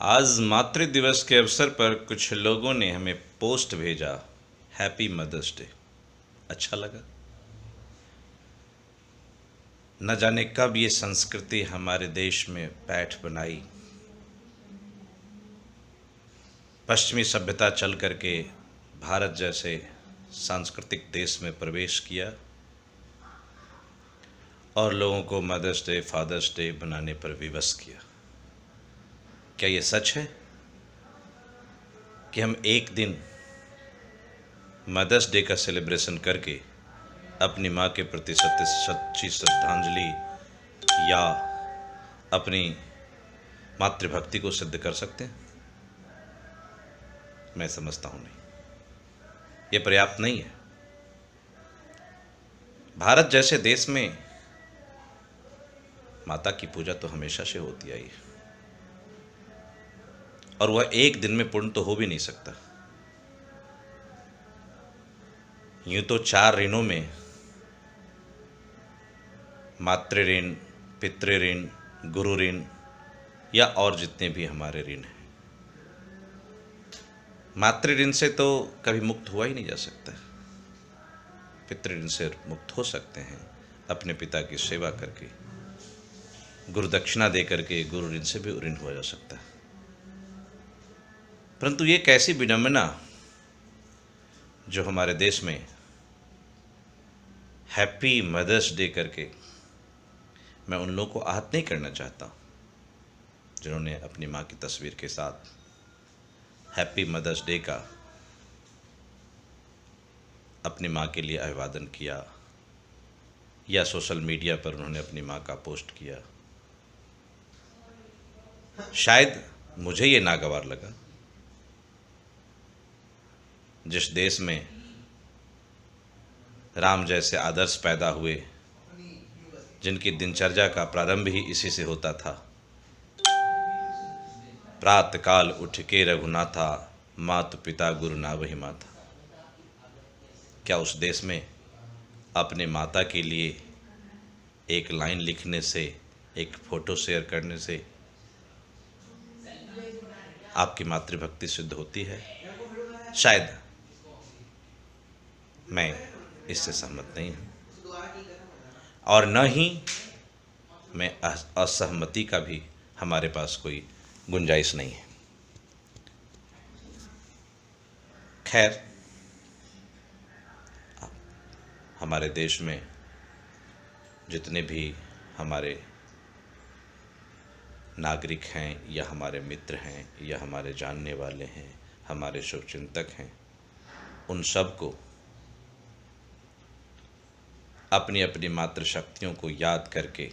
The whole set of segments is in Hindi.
आज मातृ दिवस के अवसर पर कुछ लोगों ने हमें पोस्ट भेजा, हैप्पी मदर्स डे। अच्छा लगा। न जाने कब ये संस्कृति हमारे देश में पैठ बनाई। पश्चिमी सभ्यता चल करके भारत जैसे सांस्कृतिक देश में प्रवेश किया और लोगों को मदर्स डे, फादर्स डे बनाने पर विवश किया। क्या ये सच है कि हम एक दिन मदर्स डे का सेलिब्रेशन करके अपनी माँ के प्रति सच्ची श्रद्धांजलि या अपनी मातृभक्ति को सिद्ध कर सकते हैं? मैं समझता हूँ नहीं, ये पर्याप्त नहीं है। भारत जैसे देश में माता की पूजा तो हमेशा से होती आई है और वह एक दिन में पूर्ण तो हो भी नहीं सकता। यूं तो 4 ऋणों में मातृ ऋण, पितृ ऋण, गुरु ऋण या और जितने भी हमारे ऋण हैं, मातृ ऋण से तो कभी मुक्त हुआ ही नहीं जा सकता। पितृ ऋण से मुक्त हो सकते हैं अपने पिता की सेवा करके, गुरु दक्षिणा दे करके गुरु ऋण से भी ऋण हुआ जा सकता है। परंतु ये कैसी विडंबना जो हमारे देश में हैप्पी मदर्स डे करके, मैं उन लोगों को आहत नहीं करना चाहता जिन्होंने अपनी माँ की तस्वीर के साथ हैप्पी मदर्स डे का अपनी माँ के लिए अभिवादन किया या सोशल मीडिया पर उन्होंने अपनी माँ का पोस्ट किया। शायद मुझे ये नागवार लगा। जिस देश में राम जैसे आदर्श पैदा हुए, जिनकी दिनचर्या का प्रारंभ ही इसी से होता था, प्रातःकाल उठ के रघुनाथा, मातु पिता गुरु नावहि माता। क्या उस देश में अपने माता के लिए एक लाइन लिखने से, एक फोटो शेयर करने से आपकी मातृभक्ति सिद्ध होती है? शायद मैं इससे सहमत नहीं हूँ और न ही मैं असहमति का भी हमारे पास कोई गुंजाइश नहीं है। खैर, हमारे देश में जितने भी हमारे नागरिक हैं या हमारे मित्र हैं या हमारे जानने वाले हैं, हमारे शुभचिंतक हैं, उन सब को अपनी अपनी मातृशक्तियों को याद करके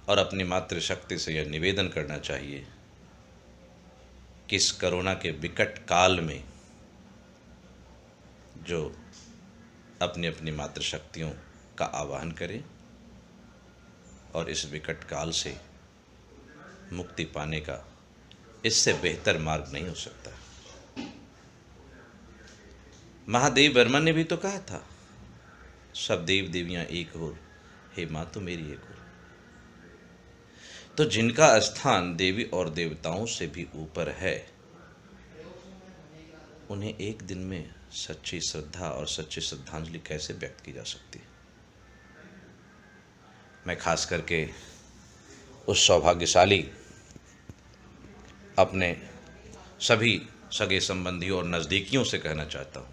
और अपनी मातृशक्ति से यह निवेदन करना चाहिए कि इस कोरोना के विकट काल में जो अपनी अपनी मातृशक्तियों का आवाहन करें और इस विकट काल से मुक्ति पाने का इससे बेहतर मार्ग नहीं हो सकता। महादेव वर्मा ने भी तो कहा था, सब देव देवियां एक हो, हे माँ तो मेरी एक हो। तो जिनका स्थान देवी और देवताओं से भी ऊपर है, उन्हें एक दिन में सच्ची श्रद्धा और सच्ची श्रद्धांजलि कैसे व्यक्त की जा सकती है? मैं खास करके उस सौभाग्यशाली अपने सभी सगे संबंधियों और नज़दीकियों से कहना चाहता हूँ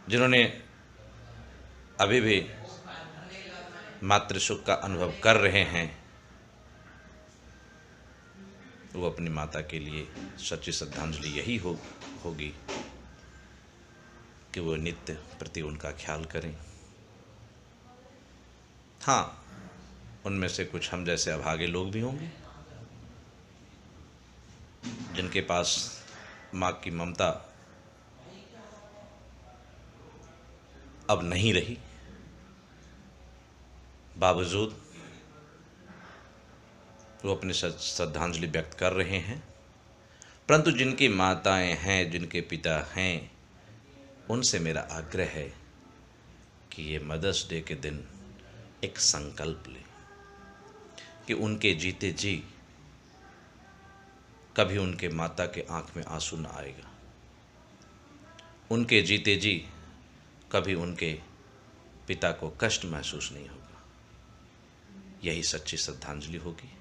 जिन्होंने अभी भी मातृ सुख का अनुभव कर रहे हैं, वो अपनी माता के लिए सच्ची श्रद्धांजलि यही होगी कि वो नित्य प्रति उनका ख्याल करें। हाँ, उनमें से कुछ हम जैसे अभागे लोग भी होंगे जिनके पास माँ की ममता अब नहीं रही, बावजूद वो अपनी श्रद्धांजलि व्यक्त कर रहे हैं। परंतु जिनकी माताएं हैं, जिनके पिता हैं, उनसे मेरा आग्रह है कि ये मदर्स डे के दिन एक संकल्प लें कि उनके जीते जी कभी उनके माता के आंख में आंसू न आएगा। उनके जीते जी कभी उनके पिता को कष्ट महसूस नहीं होगा। यही सच्ची श्रद्धांजलि होगी।